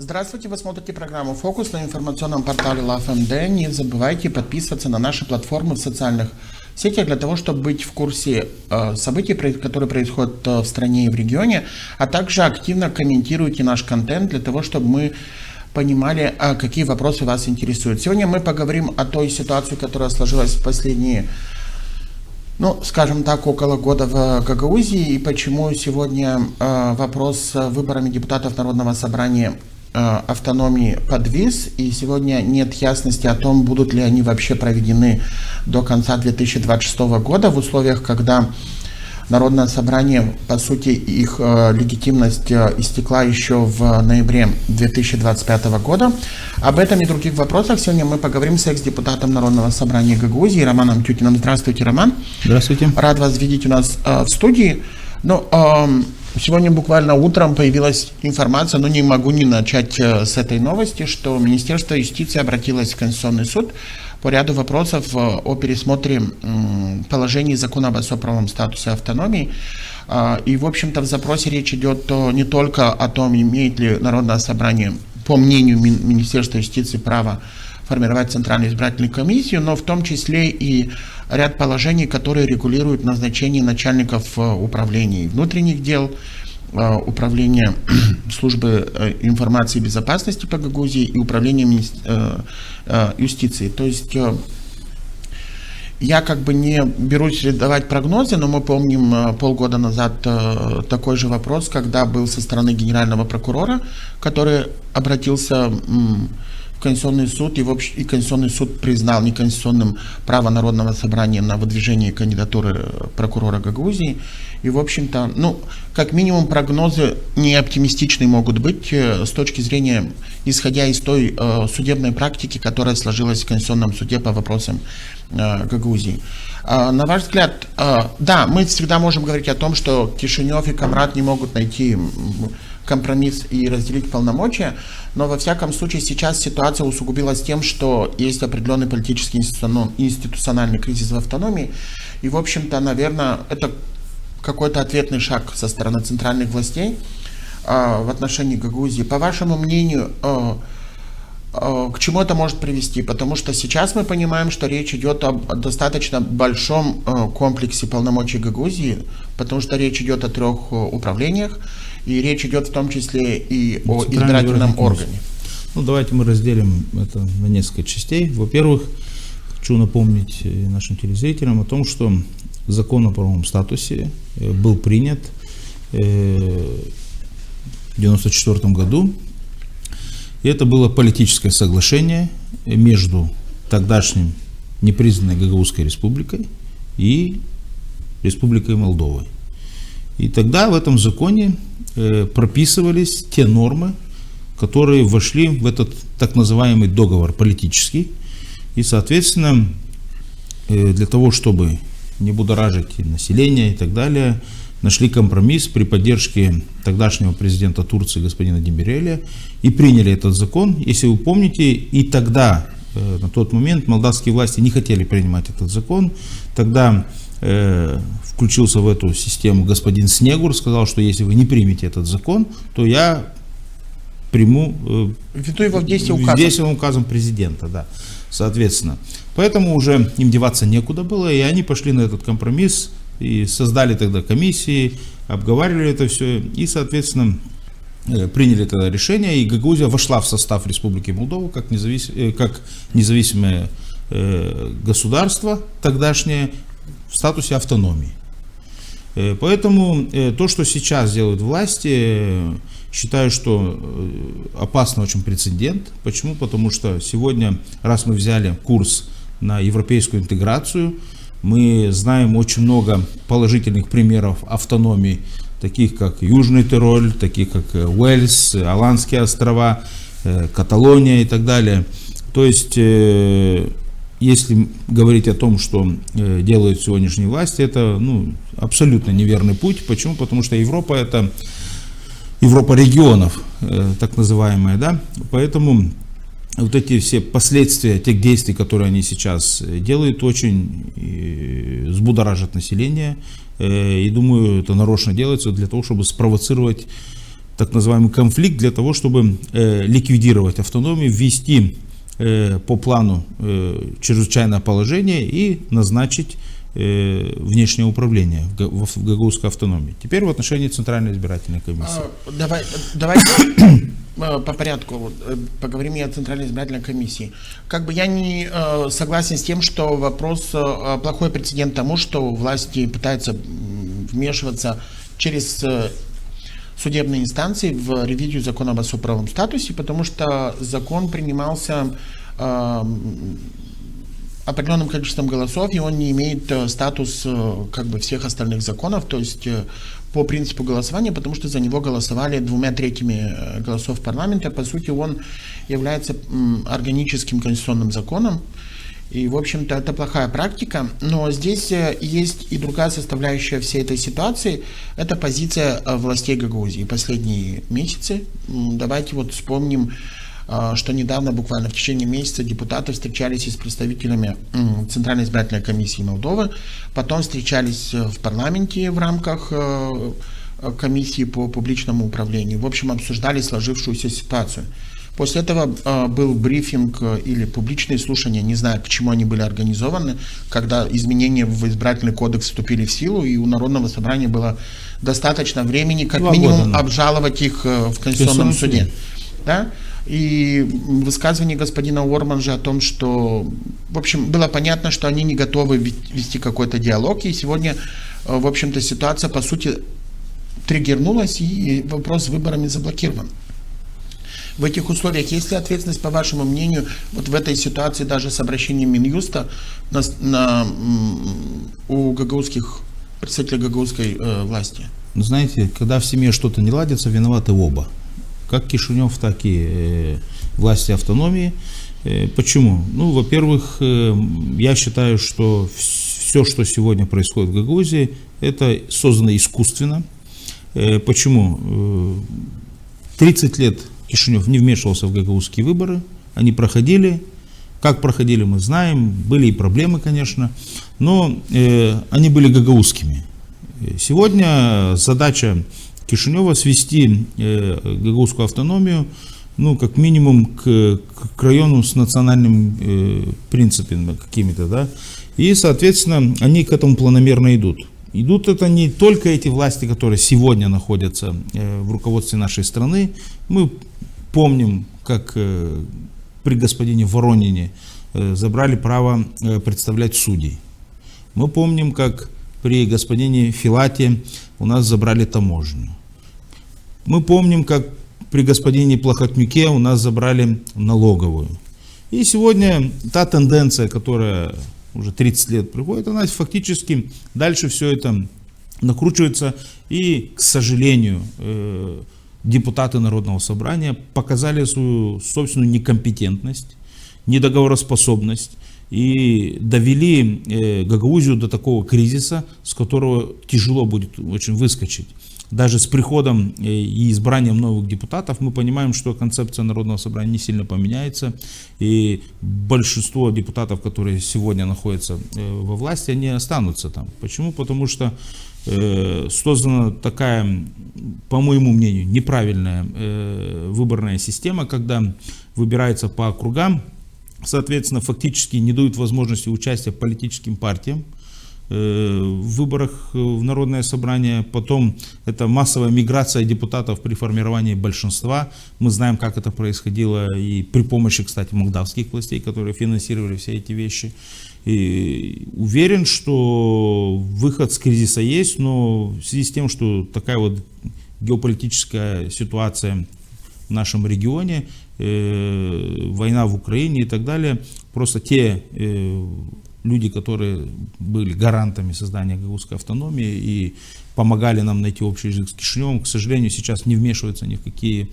Здравствуйте, вы смотрите программу «Фокус» на информационном портале LoveMD. Не забывайте подписываться на наши платформы в социальных сетях для того, чтобы быть в курсе событий, которые происходят в стране и в регионе, а также активно комментируйте наш контент для того, чтобы мы понимали, какие вопросы вас интересуют. Сегодня мы поговорим о той ситуации, которая сложилась в последние, скажем так, около года в Гагаузии, и почему сегодня вопрос с выборами депутатов Народного собрания автономии подвис, и сегодня нет ясности о том, будут ли они вообще проведены до конца 2026 года в условиях, когда Народное собрание, по сути, их легитимность истекла еще в ноябре 2025 года. Об этом и других вопросах сегодня мы поговорим с экс-депутатом Народного собрания Гагаузии Романом Тютиным. Здравствуйте, Роман. Здравствуйте. Рад вас видеть у нас в студии. Сегодня буквально утром появилась информация, но не могу не начать с этой новости, что Министерство юстиции обратилось в Конституционный суд по ряду вопросов о пересмотре положений закона об особом статусе автономии. И, в общем-то, в запросе речь идет не только о том, имеет ли Народное собрание, по мнению Министерства юстиции, право формировать Центральную избирательную комиссию, но в том числе и ряд положений, которые регулируют назначение начальников управления внутренних дел, управления службы информации и безопасности по Гагаузии и управления юстиции. То есть я не берусь давать прогнозы, но мы помним полгода назад такой же вопрос, когда был со стороны генерального прокурора, который обратился в Конституционный суд, и Конституционный суд признал неконституционным право Народного собрания на выдвижение кандидатуры прокурора Гагаузии. И, в общем-то, как минимум прогнозы не оптимистичные могут быть с точки зрения, исходя из той судебной практики, которая сложилась в Конституционном суде по вопросам Гагаузии. На ваш взгляд, да, мы всегда можем говорить о том, что Кишинев и Камрад не могут найти компромисс и разделить полномочия, но во всяком случае сейчас ситуация усугубилась тем, что есть определенный политический институциональный кризис в автономии, и, в общем-то, наверное, это какой-то ответный шаг со стороны центральных властей в отношении Гагаузии. По вашему мнению, к чему это может привести? Потому что сейчас мы понимаем, что речь идет о достаточно большом комплексе полномочий Гагаузии, потому что речь идет о 3 управлениях, и речь идет в том числе и о избирательном органе. Давайте мы разделим это на несколько частей. Во-первых, хочу напомнить нашим телезрителям о том, что закон о правовом статусе был принят в 1994 году. И это было политическое соглашение между тогдашним непризнанной Гагаузской республикой и Республикой Молдовой. И тогда в этом законе прописывались те нормы, которые вошли в этот так называемый договор политический. И, соответственно, для того, чтобы не будоражить население и так далее, нашли компромисс при поддержке тогдашнего президента Турции господина Демиреля и приняли этот закон. Если вы помните, и тогда, на тот момент, молдавские власти не хотели принимать этот закон. Тогда включился в эту систему господин Снегур, сказал, что если вы не примете этот закон, то я приму введу его в действие указом президента. Да, соответственно. Поэтому уже им деваться некуда было, и они пошли на этот компромисс и создали тогда комиссии, обговаривали это все, и, соответственно, приняли это решение, и Гагаузия вошла в состав Республики Молдова как независимое государство тогдашнее в статусе автономии. Поэтому то, что сейчас делают власти, считаю, что опасный очень прецедент. Почему? Потому что сегодня, раз мы взяли курс на европейскую интеграцию, мы знаем очень много положительных примеров автономии, таких как Южный Тироль, таких как Уэльс, Аландские острова, Каталония и так далее. То есть если говорить о том, что делают сегодняшние власти, это абсолютно неверный путь. Почему? Потому что Европа — это Европа регионов, так называемая, да? Поэтому вот эти все последствия тех действий, которые они сейчас делают, очень взбудоражат население. И думаю, это нарочно делается для того, чтобы спровоцировать так называемый конфликт, для того, чтобы ликвидировать автономию, ввести по плану чрезвычайное положение и назначить внешнее управление в гагаузской автономии. Теперь в отношении Центральной избирательной комиссии. Давайте по порядку поговорим и о Центральной избирательной комиссии. Как бы я не согласен с тем, что вопрос плохой прецедент тому, что власти пытаются вмешиваться через судебные инстанции в ревизию закона об особо правовом статусе, потому что закон принимался определенным количеством голосов, и он не имеет статус как бы всех остальных законов, то есть по принципу голосования, потому что за него голосовали 2/3 голосов парламента. По сути, он является органическим конституционным законом, и, в общем-то, это плохая практика. Но здесь есть и другая составляющая всей этой ситуации, это позиция властей Гагаузии последние месяцы. Давайте вот вспомним, что недавно, буквально в течение месяца, депутаты встречались и с представителями Центральной избирательной комиссии Молдовы, потом встречались в парламенте в рамках комиссии по публичному управлению. В общем, обсуждали сложившуюся ситуацию. После этого был брифинг или публичные слушания, не знаю, к чему они были организованы, когда изменения в избирательный кодекс вступили в силу, и у Народного собрания было достаточно времени, как минимум, обжаловать их в Конституционном суде. Да? И высказывание господина Орманжа о том, что, в общем, было понятно, что они не готовы вести какой-то диалог, и сегодня, в общем-то, ситуация, по сути, триггернулась, и вопрос с выборами заблокирован. В этих условиях есть ли ответственность, по вашему мнению, вот в этой ситуации даже с обращением Минюста у гагаузских представителей гагаузской власти? Знаете, когда в семье что-то не ладится, виноваты оба. Как Кишинев, так и власти автономии. Почему? Во-первых, я считаю, что все, что сегодня происходит в Гагаузии, это создано искусственно. Почему? 30 лет Кишинев не вмешивался в гагаузские выборы, они проходили. Как проходили, мы знаем, были и проблемы, конечно, но они были гагаузскими. Сегодня задача Кишинева свести гагаузскую автономию, как минимум к району с национальными принципами какими-то, да, и, соответственно, они к этому планомерно идут. Идут это не только эти власти, которые сегодня находятся в руководстве нашей страны. Мы помним, как при господине Воронине забрали право представлять судей. Мы помним, как при господине Филате у нас забрали таможню. Мы помним, как при господине Плохотнюке у нас забрали налоговую. И сегодня та тенденция, которая уже 30 лет приходит, она фактически дальше все это накручивается. И, к сожалению, депутаты Народного собрания показали свою собственную некомпетентность, недоговороспособность и довели Гагаузию до такого кризиса, с которого тяжело будет очень выскочить. Даже с приходом и избранием новых депутатов мы понимаем, что концепция Народного собрания не сильно поменяется. И большинство депутатов, которые сегодня находятся во власти, они останутся там. Почему? Потому что создана такая, по моему мнению, неправильная выборная система, когда выбирается по округам, соответственно, фактически не дают возможности участия политическим партиям в выборах в Народное собрание. Потом это массовая миграция депутатов при формировании большинства. Мы знаем, как это происходило и при помощи, кстати, молдавских властей, которые финансировали все эти вещи. И уверен, что выход с кризиса есть, но в связи с тем, что такая вот геополитическая ситуация в нашем регионе, война в Украине и так далее, просто те люди, которые были гарантами создания гагаузской автономии и помогали нам найти общий язык с Кишиневым, к сожалению, сейчас не вмешиваются ни в какие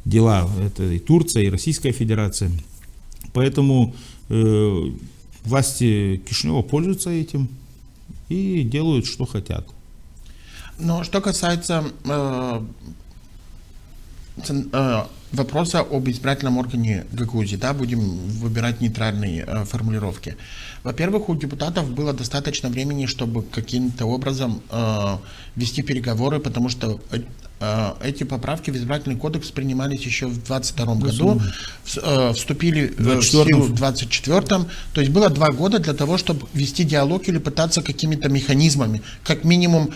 дела. Это и Турция, и Российская Федерация. Поэтому Власти Кишинева пользуются этим и делают, что хотят. Но что касается вопроса об избирательном органе Гагаузии, да, будем выбирать нейтральные формулировки. Во-первых, у депутатов было достаточно времени, чтобы каким-то образом вести переговоры, потому что эти поправки в избирательный кодекс принимались еще в 2022 году, вступили в силу в 2024. То есть было 2 года для того, чтобы вести диалог или пытаться какими-то механизмами, как минимум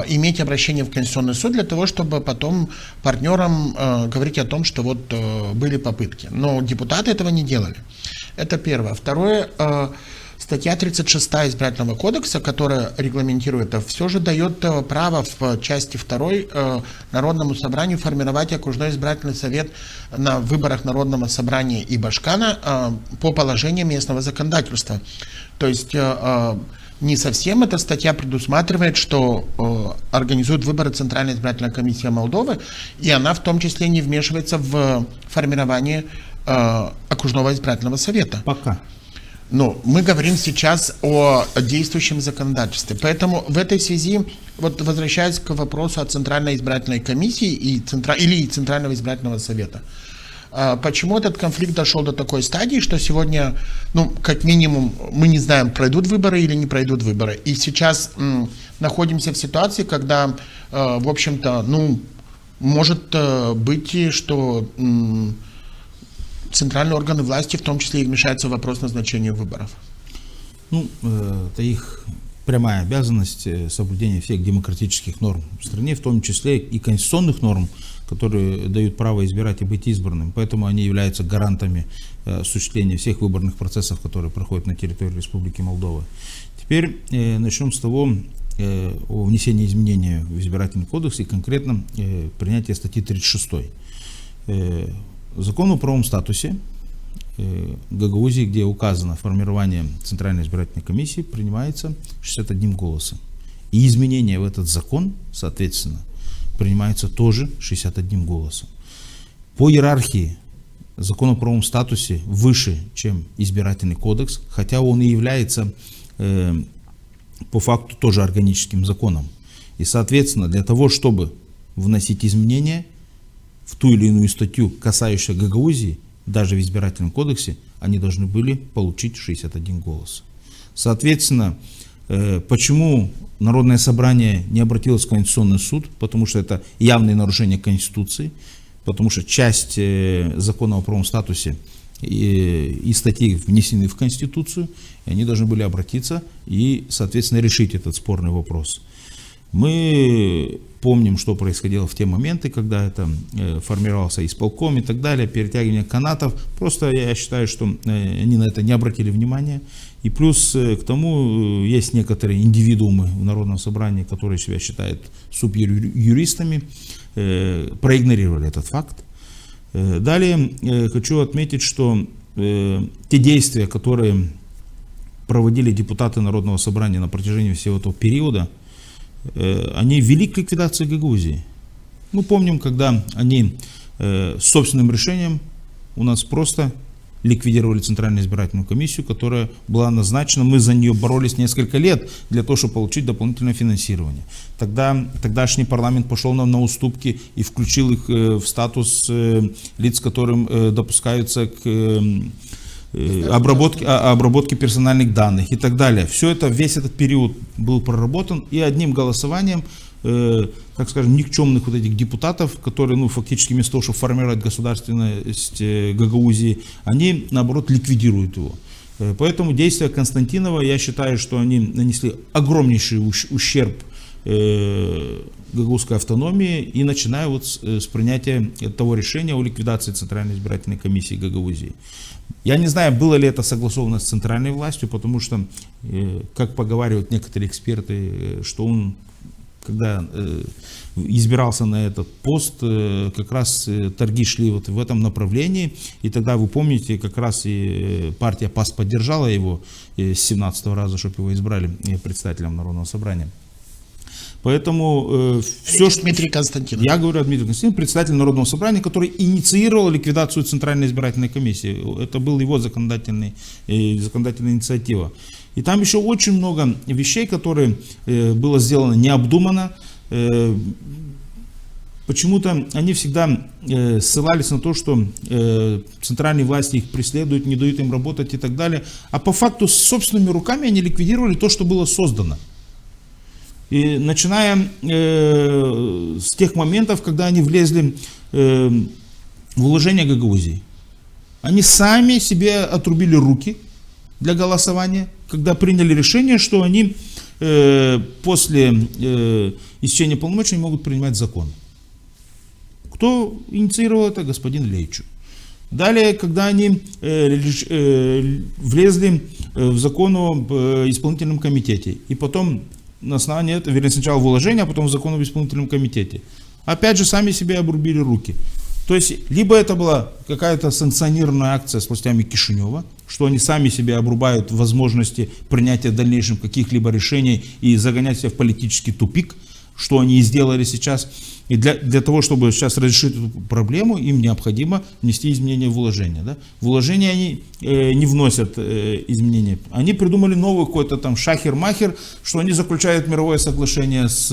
иметь обращение в Конституционный суд, для того, чтобы потом партнерам говорить о том, что вот были попытки. Но депутаты этого не делали. Это первое. Второе. Статья 36 избирательного кодекса, которая регламентирует это, все же дает право в части 2 Народному собранию формировать окружной избирательный совет на выборах Народного собрания и Башкана по положениям местного законодательства. То есть не совсем эта статья предусматривает, что организует выборы Центральная избирательная комиссия Молдовы, и она в том числе не вмешивается в формирование окружного избирательного совета. Пока. Но мы говорим сейчас о действующем законодательстве. Поэтому в этой связи, вот возвращаясь к вопросу о Центральной избирательной комиссии или Центрального избирательного совета, почему этот конфликт дошел до такой стадии, что сегодня, как минимум, мы не знаем, пройдут выборы или не пройдут выборы. И сейчас находимся в ситуации, когда, в общем-то, может быть, что центральные органы власти, в том числе и вмешаются в вопрос назначения выборов. Это их прямая обязанность соблюдения всех демократических норм в стране, в том числе и конституционных норм, которые дают право избирать и быть избранным. Поэтому они являются гарантами осуществления всех выборных процессов, которые проходят на территории Республики Молдова. Теперь начнем с того, о внесении изменений в избирательный кодекс и конкретно принятие статьи 36. Закон о правовом статусе Гагаузии, где указано формирование Центральной избирательной комиссии, принимается 61 голосом. И изменения в этот закон, соответственно, принимаются тоже 61 голосом. По иерархии закон о правовом статусе выше, чем избирательный кодекс, хотя он и является по факту тоже органическим законом. И, соответственно, для того, чтобы вносить изменения в ту или иную статью, касающуюся Гагаузии, даже в избирательном кодексе, они должны были получить 61 голос. Соответственно, почему Народное собрание не обратилось в Конституционный суд? Потому что это явное нарушение Конституции, потому что часть закона о правовом статусе и статьи внесены в Конституцию, и они должны были обратиться и, соответственно, решить этот спорный вопрос. Мы помним, что происходило в те моменты, когда это формировался исполком и так далее, перетягивание канатов. Просто я считаю, что они на это не обратили внимания. И плюс к тому есть некоторые индивидуумы в Народном собрании, которые себя считают суперюристами, проигнорировали этот факт. Далее хочу отметить, что те действия, которые проводили депутаты Народного собрания на протяжении всего этого периода, они вели к ликвидации Гагаузии. Мы помним, когда они собственным решением у нас просто ликвидировали Центральную избирательную комиссию, которая была назначена. Мы за нее боролись несколько лет для того, чтобы получить дополнительное финансирование. Тогдашний парламент пошел нам на уступки и включил их в статус лиц, которым допускаются к обработки персональных данных и так далее. Все это, весь этот период был проработан, и одним голосованием, так скажем, никчемных вот этих депутатов, которые, фактически вместо того, чтобы формировать государственность Гагаузии, они, наоборот, ликвидируют его. Поэтому действия Константинова, я считаю, что они нанесли огромнейший ущерб гагаузской автономии, и начиная вот с принятия того решения о ликвидации Центральной избирательной комиссии Гагаузии. Я не знаю, было ли это согласовано с центральной властью, потому что, как поговаривают некоторые эксперты, что он, когда избирался на этот пост, как раз торги шли вот в этом направлении, и тогда, вы помните, как раз и партия ПАС поддержала его с 17-го раза, чтобы его избрали председателем Народного собрания. Поэтому все, что... Дмитрий Константинович. Я говорю о Дмитрии Константиновиче, председатель Народного собрания, который инициировал ликвидацию Центральной избирательной комиссии. Это была его законодательная инициатива. И там еще очень много вещей, которые было сделано необдуманно. Почему-то они всегда ссылались на то, что центральные власти их преследуют, не дают им работать и так далее. А по факту собственными руками они ликвидировали то, что было создано. И начиная с тех моментов, когда они влезли в уложение Гагаузии, они сами себе отрубили руки для голосования, когда приняли решение, что они после истечения полномочий не могут принимать законы. Кто инициировал это? Господин Лейчу. Далее, когда они влезли в закон об исполнительном комитете, и потом на основании этого, вернее, сначала в уложение, а потом в закон об исполнительном комитете, опять же сами себе обрубили руки. То есть, либо это была какая-то санкционированная акция с властями Кишинева, что они сами себе обрубают возможности принятия в дальнейшем каких-либо решений и загонять себя в политический тупик, что они и сделали сейчас. И для того, чтобы сейчас разрешить эту проблему, им необходимо внести изменения в уложение. Да? В уложение они не вносят изменения. Они придумали новый какой-то там шахер-махер, что они заключают мировое соглашение с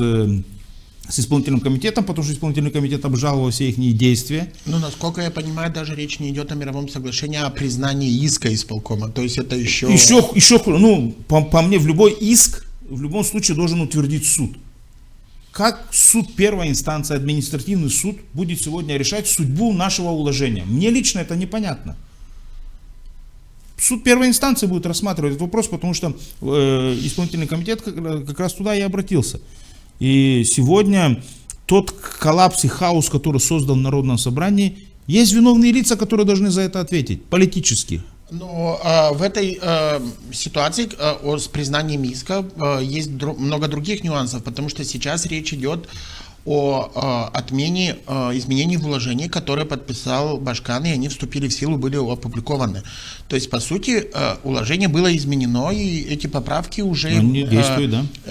исполнительным комитетом, потому что исполнительный комитет обжаловал все их действия. Ну, насколько я понимаю, даже речь не идет о мировом соглашении, а о признании иска исполкома. То есть это еще... Ну, по мне, в любой иск, в любом случае должен утвердить суд. Как суд первой инстанции, административный суд, будет сегодня решать судьбу нашего уложения? Мне лично это непонятно. Суд первой инстанции будет рассматривать этот вопрос, потому что исполнительный комитет как раз туда и обратился. И сегодня тот коллапс и хаос, который создан в Народном собрании, есть виновные лица, которые должны за это ответить, политически. Но в этой ситуации с признанием иска есть много других нюансов, потому что сейчас речь идет о отмене изменений в уложении, которые подписал Башкан, и они вступили в силу, были опубликованы. То есть, по сути, уложение было изменено, и эти поправки уже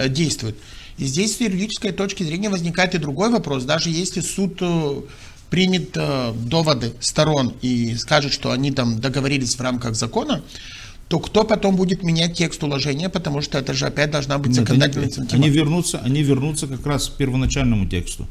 действуют. И здесь с юридической точки зрения возникает и другой вопрос. Даже если суд примет доводы сторон и скажет, что они там договорились в рамках закона, то кто потом будет менять текст уложения, потому что это же опять должна быть законодательная инициатива. Они вернутся как раз к первоначальному тексту.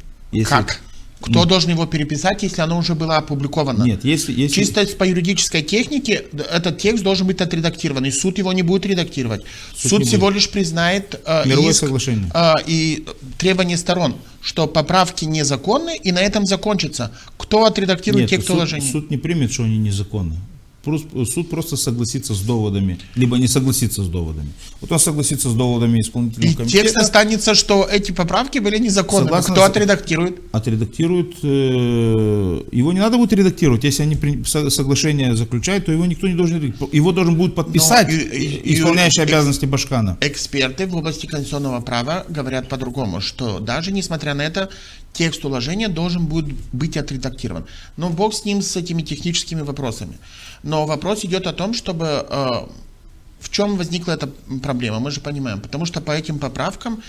Как? Кто должен его переписать, если оно уже было опубликовано? Нет, если... Чисто по юридической технике этот текст должен быть отредактирован, и суд его не будет редактировать. Суд всего лишь признает мировое соглашение и требования сторон, что поправки незаконны, и на этом закончится. Кто отредактирует текст уложения? Суд не примет, что они незаконны. Суд просто согласится с доводами, либо не согласится с доводами. Вот он согласится с доводами исполнительного комитета. И текст останется, что эти поправки были незаконны. Кто отредактирует? Отредактирует. Его не надо будет редактировать. Если они соглашение заключают, то его никто не должен редактировать. Его должен будет подписать исполняющий обязанности Башкана. Эксперты в области конституционного права говорят по-другому, что даже несмотря на это, текст уложения должен будет быть отредактирован. Но бог с ним, с этими техническими вопросами. Но вопрос идет о том, чтобы... в чем возникла эта проблема, мы же понимаем. Потому что по этим поправкам,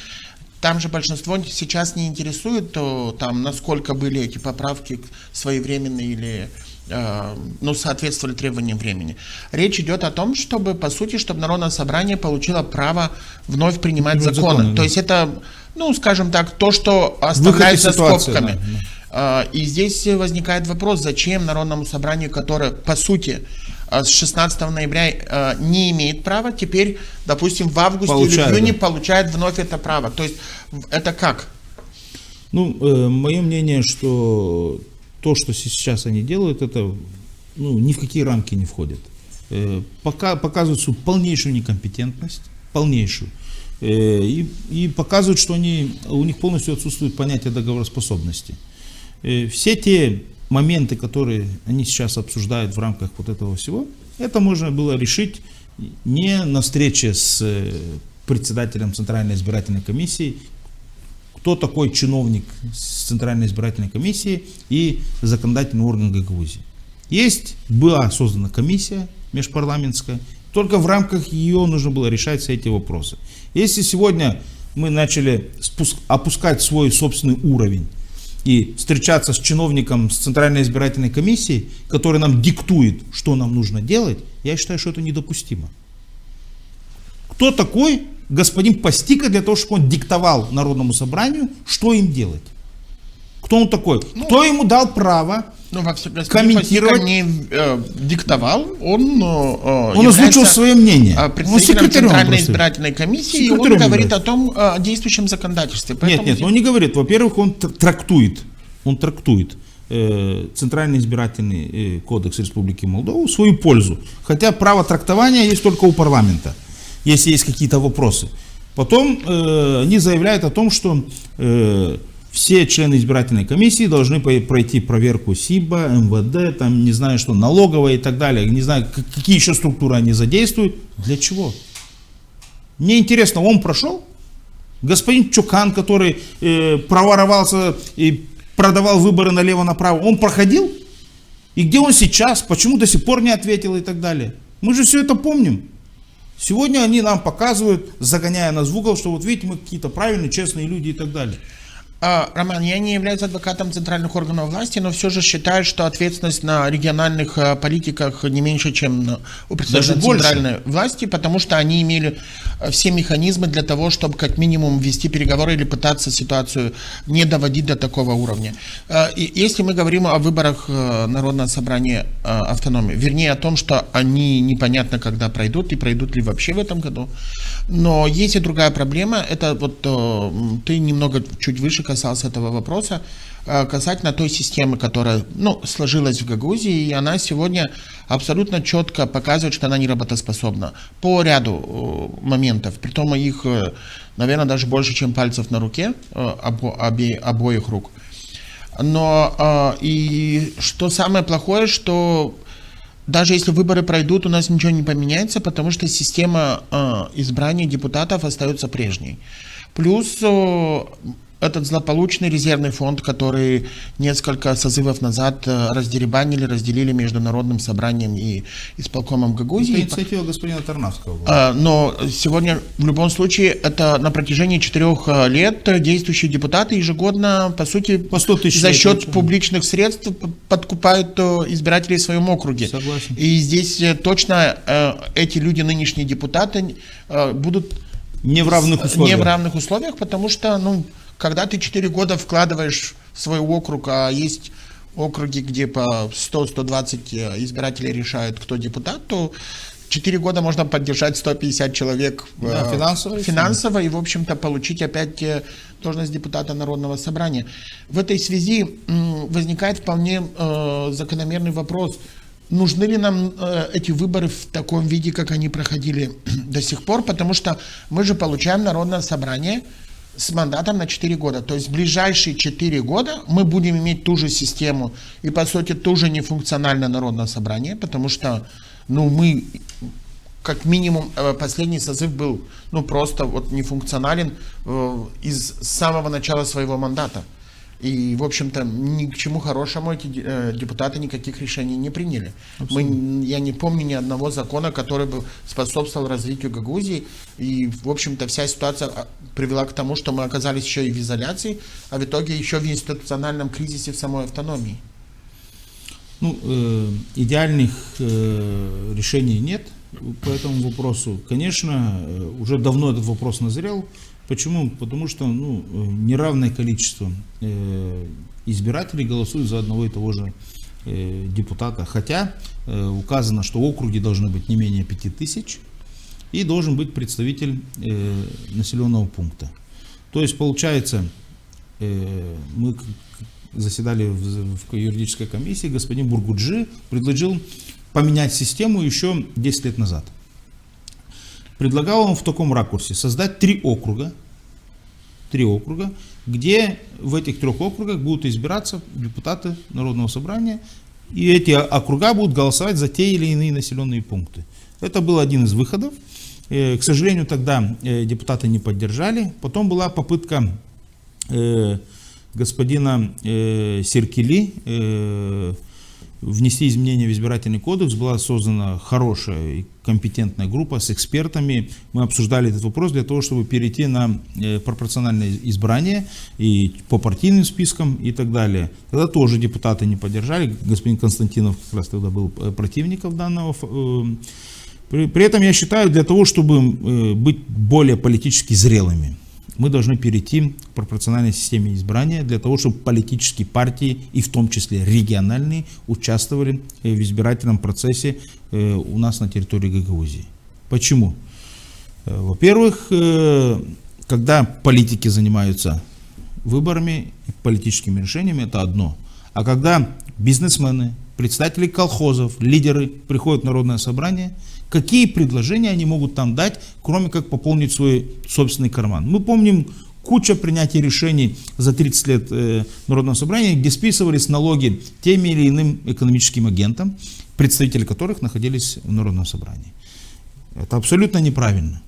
там же большинство сейчас не интересует, то, там, насколько были эти поправки своевременные или соответствовали требованиям времени. Речь идет о том, чтобы, по сути, чтобы Народное собрание получило право вновь принимать законы. Да. То есть это, скажем так, то, что оставляется за скобками. Да. И здесь возникает вопрос, зачем Народному собранию, которое, по сути, с 16 ноября не имеет права, теперь, допустим, в августе или в июне получает вновь это право. То есть это как? Мое мнение, что то, что сейчас они делают, это ни в какие рамки не входит. Показывают свою полнейшую некомпетентность, полнейшую. И показывают, что у них полностью отсутствует понятие договороспособности. Все те моменты, которые они сейчас обсуждают в рамках вот этого всего, это можно было решить не на встрече с председателем Центральной избирательной комиссии, кто такой чиновник с Центральной избирательной комиссии и законодательный орган Гагаузии. Была создана комиссия межпарламентская, только в рамках ее нужно было решать все эти вопросы. Если сегодня мы начали опускать свой собственный уровень и встречаться с чиновником с Центральной избирательной комиссии, который нам диктует, что нам нужно делать, я считаю, что это недопустимо. Кто такой господин Постика для того, чтобы он диктовал Народному собранию, что им делать? Кто он такой? Кто ему дал право комментировать? Не диктовал, он озвучил свое мнение. Представителем Центральной избирательной комиссии, и он говорит о том, о действующем законодательстве. Нет, он не говорит. Во-первых, он трактует Центральный избирательный кодекс Республики Молдова в свою пользу. Хотя право трактования есть только у парламента, если есть какие-то вопросы. Потом они заявляют о том, что все члены избирательной комиссии должны пройти проверку СИБа, МВД, там, не знаю что, налоговая и так далее. Не знаю, какие еще структуры они задействуют. Для чего? Мне интересно, он прошел? Господин Чукан, который проворовался и продавал выборы налево-направо, он проходил? И где он сейчас? Почему до сих пор не ответил и так далее? Мы же все это помним. Сегодня они нам показывают, загоняя нас в угол, что вот видите, мы какие-то правильные, честные люди и так далее. Роман, я не являюсь адвокатом центральных органов власти, но все же считаю, что ответственность на региональных политиках не меньше, чем у представителей центральной власти, потому что они имели все механизмы для того, чтобы как минимум вести переговоры или пытаться ситуацию не доводить до такого уровня. И если мы говорим о выборах Народного собрания автономии, вернее о том, что они непонятно когда пройдут и пройдут ли вообще в этом году, но есть и другая проблема, это вот ты немного чуть выше касался этого вопроса, касательно той системы, которая сложилась в Гагаузии, и она сегодня абсолютно четко показывает, что она не работоспособна по ряду моментов. Притом их, наверное, даже больше, чем пальцев на руке, обоих рук. Но и что самое плохое, что даже если выборы пройдут, у нас ничего не поменяется, потому что система избрания депутатов остается прежней. Плюс этот злополучный резервный фонд, который несколько созывов назад разделили между Народным собранием и исполкомом Гагаузии. Это инициатива господина Тарнавского была. Но сегодня в любом случае это на протяжении 4 лет действующие депутаты ежегодно, по сути, по 100 тысяч за счет публичных средств подкупают избирателей в своем округе. Согласен. И здесь точно эти люди, нынешние депутаты, будут не в равных условиях, потому что, когда ты 4 года вкладываешь в свой округ, а есть округи, где по 100-120 избирателей решают, кто депутат, то 4 года можно поддержать 150 человек финансово и, в общем-то, получить опять должность депутата Народного собрания. В этой связи возникает вполне закономерный вопрос. Нужны ли нам эти выборы в таком виде, как они проходили до сих пор? Потому что мы же получаем Народное собрание с мандатом на 4 года. То есть в ближайшие 4 года мы будем иметь ту же систему и, по сути, ту же нефункциональное Народное собрание, потому что, мы, как минимум, последний созыв был, просто нефункционален из самого начала своего мандата. И, в общем-то, ни к чему хорошему эти депутаты никаких решений не приняли. Я не помню ни одного закона, который бы способствовал развитию Гагаузии. И, в общем-то, вся ситуация привела к тому, что мы оказались еще и в изоляции, а в итоге еще в институциональном кризисе в самой автономии. Идеальных решений нет по этому вопросу. Конечно, уже давно этот вопрос назрел. Почему? Потому что неравное количество избирателей голосуют за одного и того же депутата. Хотя указано, что округи должны быть не менее 5000 и должен быть представитель населенного пункта. То есть получается, мы заседали в юридической комиссии, господин Бургуджи предложил поменять систему еще 10 лет назад. Предлагал он в таком ракурсе создать 3 округа, где в этих 3 округах будут избираться депутаты Народного собрания, и эти округа будут голосовать за те или иные населенные пункты. Это был один из выходов. К сожалению, тогда депутаты не поддержали. Потом была попытка господина Серкили внести изменения в избирательный кодекс. Была создана хорошая и компетентная группа с экспертами. Мы обсуждали этот вопрос для того, чтобы перейти на пропорциональное избрание и по партийным спискам и так далее. Тогда тоже депутаты не поддержали. Господин Константинов как раз тогда был противником данного. При этом я считаю, для того, чтобы быть более политически зрелыми, мы должны перейти к пропорциональной системе избрания для того, чтобы политические партии, и в том числе региональные, участвовали в избирательном процессе у нас на территории Гагаузии. Почему? Во-первых, когда политики занимаются выборами, политическими решениями, это одно. А когда бизнесмены, представители колхозов, лидеры приходят в народное собрание, какие предложения они могут там дать, кроме как пополнить свой собственный карман? Мы помним куча принятий решений за 30 лет Народного собрания, где списывались налоги теми или иным экономическим агентам, представители которых находились в Народном собрании. Это абсолютно неправильно.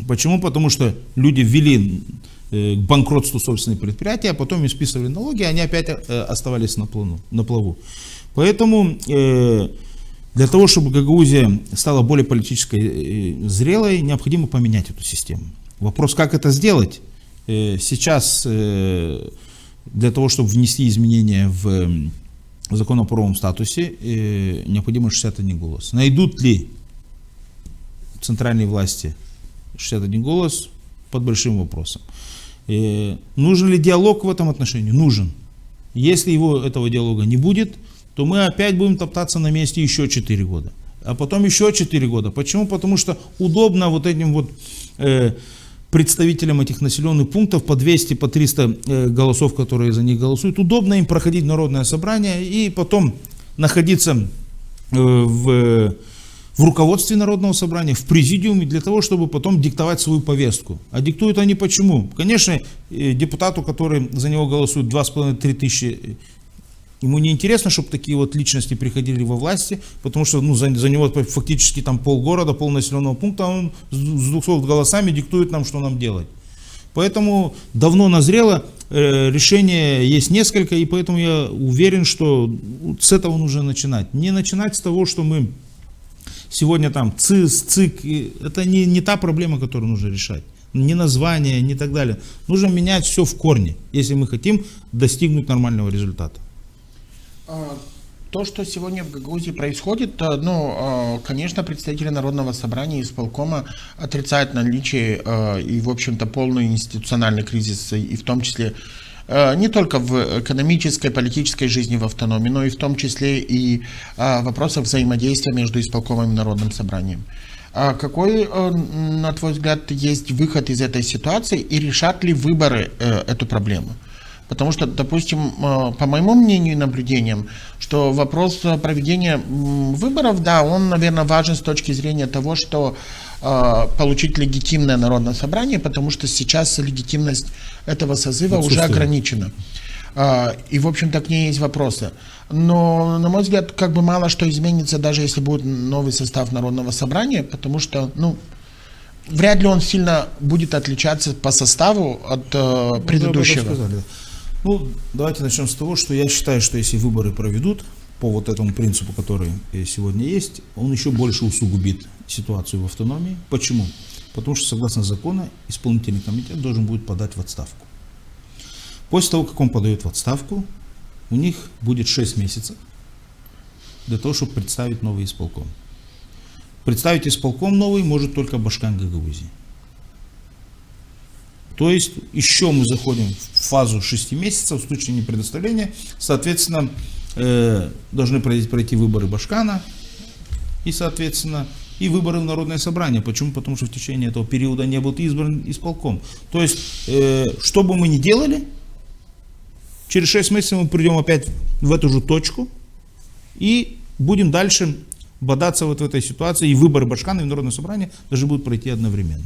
Почему? Потому что люди ввели к банкротству собственные предприятия, а потом им списывали налоги, они опять оставались на плаву. Поэтому для того, чтобы Гагаузия стала более политически зрелой, необходимо поменять эту систему. Вопрос, как это сделать? Сейчас для того, чтобы внести изменения в закон о правовом статусе, необходимо 61 голос. Найдут ли центральные власти 61 голос? Под большим вопросом. Нужен ли диалог в этом отношении? Нужен. Если этого диалога не будет, то мы опять будем топтаться на месте еще 4 года. А потом еще 4 года. Почему? Потому что удобно вот этим вот представителям этих населенных пунктов по 200, по 300 голосов, которые за них голосуют, удобно им проходить народное собрание и потом находиться в руководстве Народного собрания, в президиуме, для того, чтобы потом диктовать свою повестку. А диктуют они почему? Конечно, депутату, который за него голосует 2,5-3 тысячи, ему не интересно, чтобы такие вот личности приходили во власти, потому что за него фактически там полгорода, полнаселенного пункта, он с 200 голосами диктует нам, что нам делать. Поэтому давно назрело, решение есть несколько, и поэтому я уверен, что с этого нужно начинать. Не начинать с того, что мы сегодня там ЦИС, ЦИК, это не та проблема, которую нужно решать. Не название, не так далее. Нужно менять все в корне, если мы хотим достигнуть нормального результата. То, что сегодня в Гагаузии происходит, конечно, представители Народного собрания и исполкома отрицают наличие и, в общем-то, полный институциональный кризис, и в том числе не только в экономической, политической жизни в автономии, но и в том числе и вопросах взаимодействия между исполкомом и Народным собранием. Какой, на твой взгляд, есть выход из этой ситуации, и решат ли выборы эту проблему? Потому что, допустим, по моему мнению и наблюдениям, что вопрос проведения выборов, да, он, наверное, важен с точки зрения того, что получить легитимное народное собрание, потому что сейчас легитимность этого созыва уже ограничена. И, в общем-то, к ней есть вопросы. Но, на мой взгляд, как бы мало что изменится, даже если будет новый состав народного собрания, потому что, вряд ли он сильно будет отличаться по составу от предыдущего. Давайте начнем с того, что я считаю, что если выборы проведут по вот этому принципу, который сегодня есть, он еще больше усугубит ситуацию в автономии. Почему? Потому что, согласно закону, исполнительный комитет должен будет подать в отставку. После того, как он подает в отставку, у них будет 6 месяцев для того, чтобы представить новый исполком. Представить исполком новый может только Башкан Гагаузии. То есть еще мы заходим в фазу 6 месяцев в случае непредоставления. Соответственно, должны пройти выборы Башкана и, соответственно, и выборы в Народное собрание. Почему? Потому что в течение этого периода не был избран исполком. То есть, что бы мы ни делали, через 6 месяцев мы придем опять в эту же точку и будем дальше бодаться вот в этой ситуации. И выборы Башкана и Народное собрание должны будут пройти одновременно.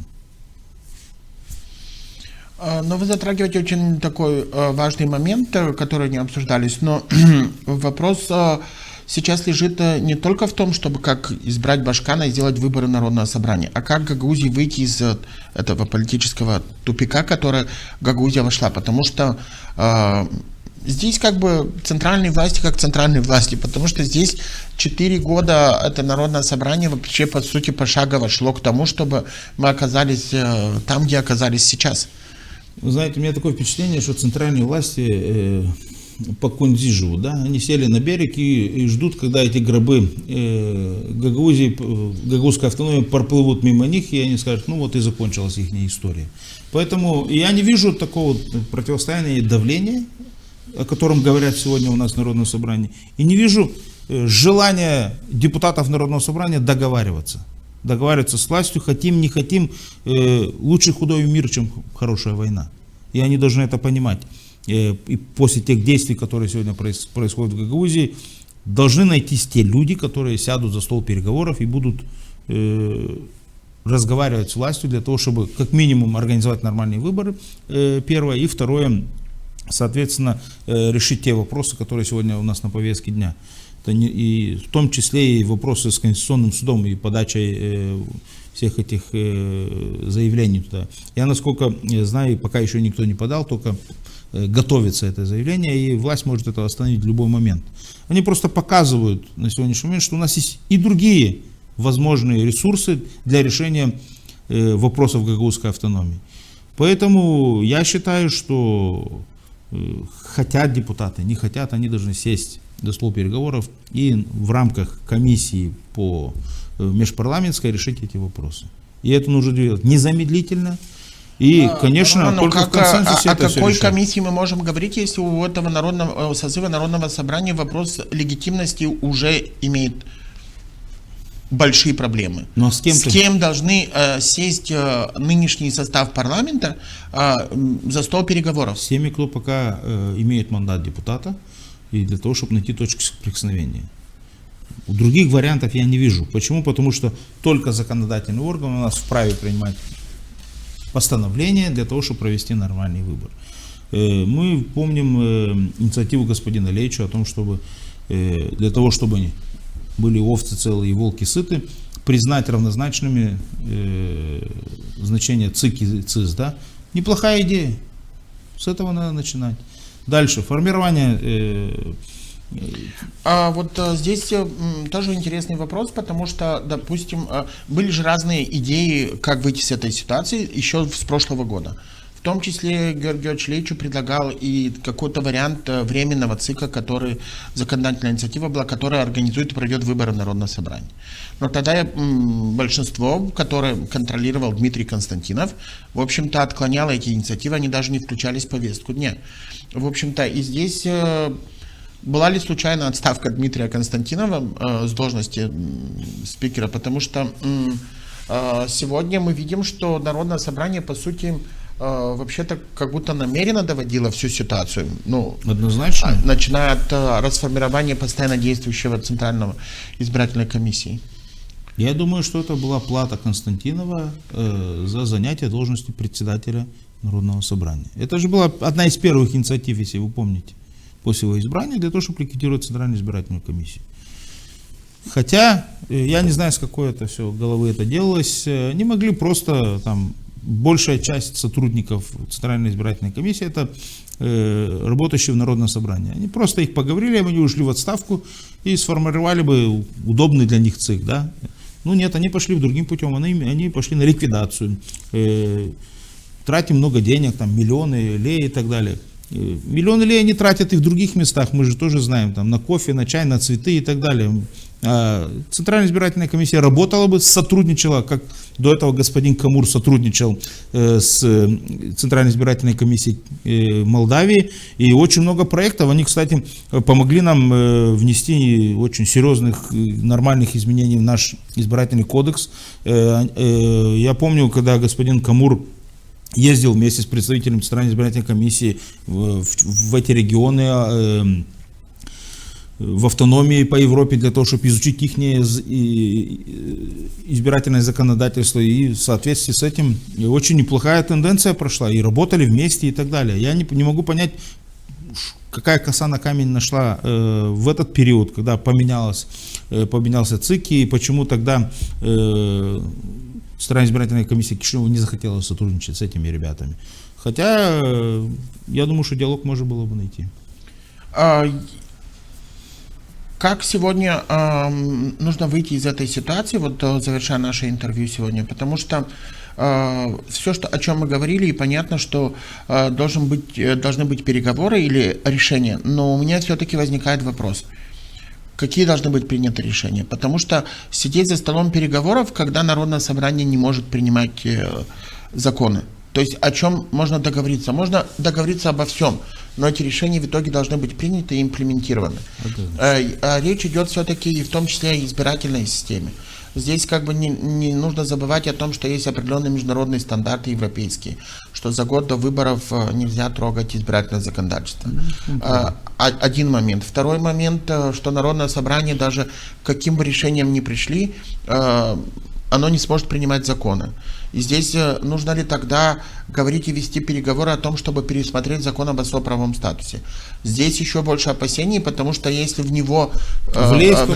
Но вы затрагиваете очень такой важный момент, который не обсуждались, но вопрос сейчас лежит не только в том, чтобы как избрать Башкана и сделать выборы Народного собрания, а как Гагаузии выйти из этого политического тупика, в который Гагаузия вошла, потому что Здесь как бы центральные власти как центральные власти, потому что здесь 4 года это Народное собрание вообще по сути пошагово шло к тому, чтобы мы оказались там, где оказались сейчас. Вы знаете, у меня такое впечатление, что центральные власти по Кунзи живут, да? Они сели на берег и ждут, когда эти гробы Гагаузской автономии проплывут мимо них, и они скажут, ну вот и закончилась их история. Поэтому я не вижу такого противостояния и давления, о котором говорят сегодня у нас в Народном собрании, и не вижу желания депутатов Народного собрания договариваться с властью, хотим, не хотим, лучше худой мир, чем хорошая война. И они должны это понимать. И после тех действий, которые сегодня происходят в Гагаузии, должны найтись те люди, которые сядут за стол переговоров и будут разговаривать с властью для того, чтобы как минимум организовать нормальные выборы, первое, и второе, соответственно, решить те вопросы, которые сегодня у нас на повестке дня. И в том числе и вопросы с Конституционным судом и подачей всех этих заявлений туда. Я, насколько знаю, пока еще никто не подал, только готовится это заявление, и власть может это остановить в любой момент. Они просто показывают на сегодняшний момент, что у нас есть и другие возможные ресурсы для решения вопросов гагаузской автономии. Поэтому я считаю, что хотят депутаты, не хотят, они должны сесть до стола переговоров и в рамках комиссии по межпарламентской решить эти вопросы. И это нужно делать незамедлительно. И, конечно, только в консенсусе это все решать. О какой комиссии мы можем говорить, если у этого созыва Народного собрания вопрос легитимности уже имеет большие проблемы? Но с кем должны сесть нынешний состав парламента за стол переговоров? С теми, кто пока имеет мандат депутата, и для того, чтобы найти точки соприкосновения. Других вариантов я не вижу. Почему? Потому что только законодательный орган у нас вправе принимать постановление для того, чтобы провести нормальный выбор. Мы помним инициативу господина Лейча о том, чтобы для того, чтобы были овцы целые и волки сыты, признать равнозначными значения ЦИК и ЦИС. Да? Неплохая идея. С этого надо начинать. Дальше. Формирование... Вот здесь тоже интересный вопрос, потому что, допустим, были же разные идеи, как выйти с этой ситуации еще с прошлого года. В том числе Георгий Лейчу предлагал и какой-то вариант временного ЦИКа, который, законодательная инициатива была, которая организует и проведет выборы в Народное собрание. Но тогда большинство, которое контролировал Дмитрий Константинов, в общем-то отклоняло эти инициативы, они даже не включались в повестку дня. В общем-то и здесь... Была ли случайно отставка Дмитрия Константинова с должности спикера? Потому что сегодня мы видим, что Народное собрание, по сути, вообще-то как будто намеренно доводило всю ситуацию. Ну, однозначно. Начиная от расформирования постоянно действующего Центрального избирательной комиссии. Я думаю, что это была плата Константинова за занятие должности председателя Народного собрания. Это же была одна из первых инициатив, если вы помните, после его избрания, для того, чтобы ликвидировать Центральную избирательную комиссию. Хотя, я не знаю, с какой это все головы это делалось, не могли просто, там, большая часть сотрудников Центральной избирательной комиссии, это работающие в Народном собрании. Они просто их поговорили, они ушли в отставку и сформировали бы удобный для них ЦИК, да. Ну нет, они пошли другим путем, они пошли на ликвидацию, тратим много денег, там, миллионы лей и так далее. Миллионы лей они тратят и в других местах, мы же тоже знаем, там, на кофе, на чай, на цветы и так далее. Центральная избирательная комиссия работала бы, сотрудничала, как до этого господин Камур сотрудничал с Центральной избирательной комиссией Молдавии, и очень много проектов, они, кстати, помогли нам внести очень серьезных, нормальных изменений в наш избирательный кодекс. Я помню, когда господин Камур ездил вместе с представителем Центральной избирательной комиссии в эти регионы, в автономии по Европе, для того, чтобы изучить их избирательное законодательство. И в соответствии с этим очень неплохая тенденция прошла. И работали вместе и так далее. Я не могу понять, какая коса на камень нашла в этот период, когда поменялся ЦИК, и почему тогда Центральная избирательная комиссия Кишинева не захотела сотрудничать с этими ребятами. Хотя, я думаю, что диалог можно было бы найти. А, Как сегодня нужно выйти из этой ситуации, вот завершая наше интервью сегодня, потому что все, о чем мы говорили, и понятно, что должны быть переговоры или решения, но у меня все-таки возникает вопрос. Какие должны быть приняты решения? Потому что сидеть за столом переговоров, когда Народное собрание не может принимать законы. То есть о чем можно договориться? Можно договориться обо всем, но эти решения в итоге должны быть приняты и имплементированы. Речь идет все-таки и в том числе о избирательной системе. Здесь как бы не нужно забывать о том, что есть определенные международные стандарты европейские, что за год до выборов нельзя трогать избирательное законодательство. Один момент. Второй момент, что Народное собрание даже к каким бы решениям ни пришли, оно не сможет принимать законы. И здесь нужно ли тогда говорить и вести переговоры о том, чтобы пересмотреть закон об особо-правовом статусе? Здесь еще больше опасений, потому что если в него влезет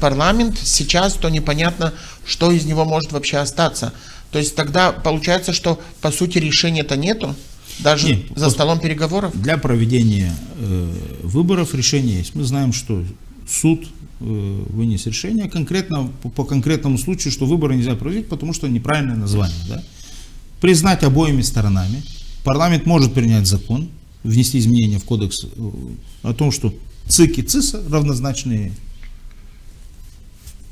парламент сейчас, то непонятно, что из него может вообще остаться. То есть тогда получается, что по сути решения-то нету, даже за столом переговоров? Для проведения выборов решение есть. Мы знаем, что суд вынес решение конкретно по конкретному случаю, что выборы нельзя проводить, потому что неправильное название. Да? Признать обоими сторонами. Парламент может принять закон, внести изменения в кодекс о том, что ЦИК и ЦИСа равнозначные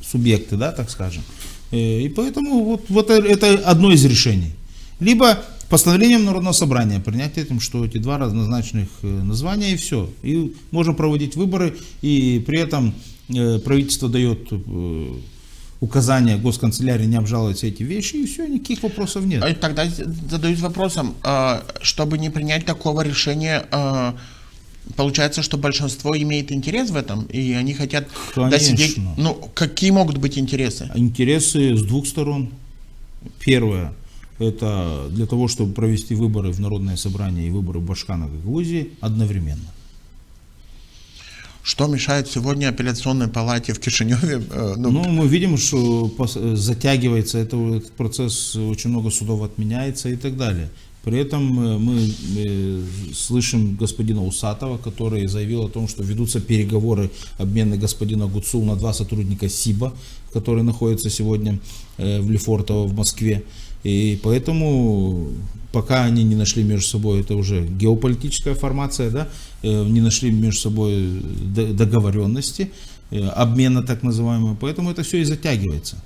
субъекты, да, так скажем. И поэтому вот это одно из решений. Либо постановлением Народного собрания принять этим, что эти два равнозначных названия, и все. И можем проводить выборы, и при этом правительство дает указание госканцелярии не обжаловать все эти вещи, и все, никаких вопросов нет. Тогда задаюсь вопросом, чтобы не принять такого решения, получается, что большинство имеет интерес в этом, и они хотят досидеть. Ну, какие могут быть интересы? Интересы с двух сторон. Первое. Это для того, чтобы провести выборы в Народное собрание и выборы в Башкана, Гагаузии одновременно. Что мешает сегодня апелляционной палате в Кишиневе? Мы видим, что затягивается этот процесс, очень много судов отменяется и так далее. При этом мы слышим господина Усатова, который заявил о том, что ведутся переговоры обмена господина Гуцул на 2 сотрудника СИБа, которые находятся сегодня в Лефортово в Москве. И поэтому, пока они не нашли между собой, это уже геополитическая формация, да, не нашли между собой договоренности, обмена так называемого, поэтому это все и затягивается.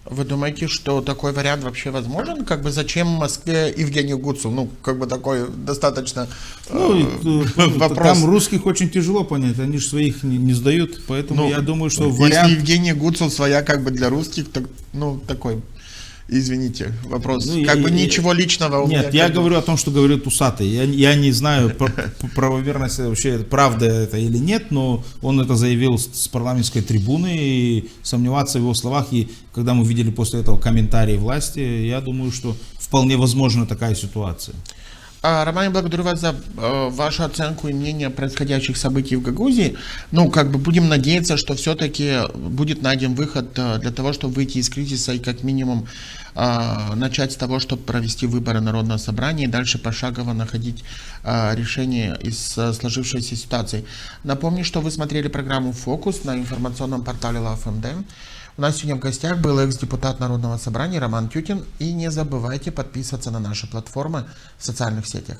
Вы думаете, что такой вариант вообще возможен? Как бы зачем в Москве Евгению Гуцул? Ну, как бы такой достаточно вопрос. Там русских очень тяжело понять, они же своих не сдают, поэтому я думаю, что вариант... Если Евгения Гуцул своя как бы для русских, так, такой... Извините, вопрос. Ничего личного у меня. Нет, я говорю о том, что говорит Усатый. Я не знаю, правоверность вообще, правда это или нет, но он это заявил с парламентской трибуны, и сомневаться в его словах, и когда мы видели после этого комментарии власти, я думаю, что вполне возможна такая ситуация. Роман, благодарю вас за вашу оценку и мнение происходящих событий в Гагаузии. Будем надеяться, что все-таки будет найден выход для того, чтобы выйти из кризиса и как минимум начать с того, чтобы провести выборы Народного собрания и дальше пошагово находить решение из сложившейся ситуации. Напомню, что вы смотрели программу «Фокус» на информационном портале LoveMD. У нас сегодня в гостях был экс-депутат Народного собрания Роман Тютин. И не забывайте подписываться на наши платформы в социальных сетях.